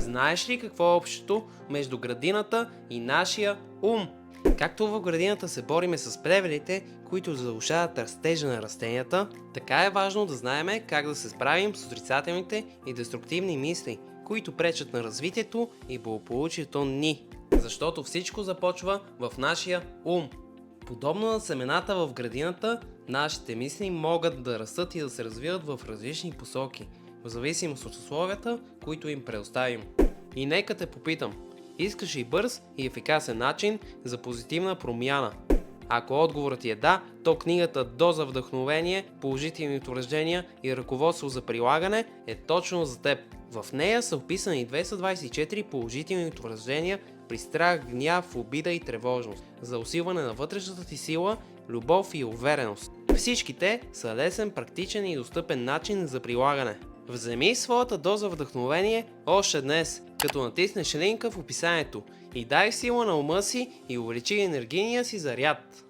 Знаеш ли какво е общото между градината и нашия ум? Както в градината се бориме с плевелите, които заглушават растежа на растенията, така е важно да знаем как да се справим с отрицателните и деструктивни мисли, които пречат на развитието и благополучието ни. Защото всичко започва в нашия ум. Подобно на семената в градината, нашите мисли могат да растат и да се развиват в различни посоки, в зависимост от условията, които им предоставим. И нека те попитам, искаш ли бърз и ефикасен начин за позитивна промяна? Ако отговорът ти е да, то книгата Доза вдъхновение, положителни утвърждения и ръководство за прилагане е точно за теб. В нея са описани 224 положителни утвърждения при страх, гняв, обида и тревожност, за усилване на вътрешната ти сила, любов и увереност. Всичките са лесен, практичен и достъпен начин за прилагане. Вземи своята доза вдъхновение още днес, като натиснеш линка в описанието и дай сила на ума си и увеличи енергийния си заряд.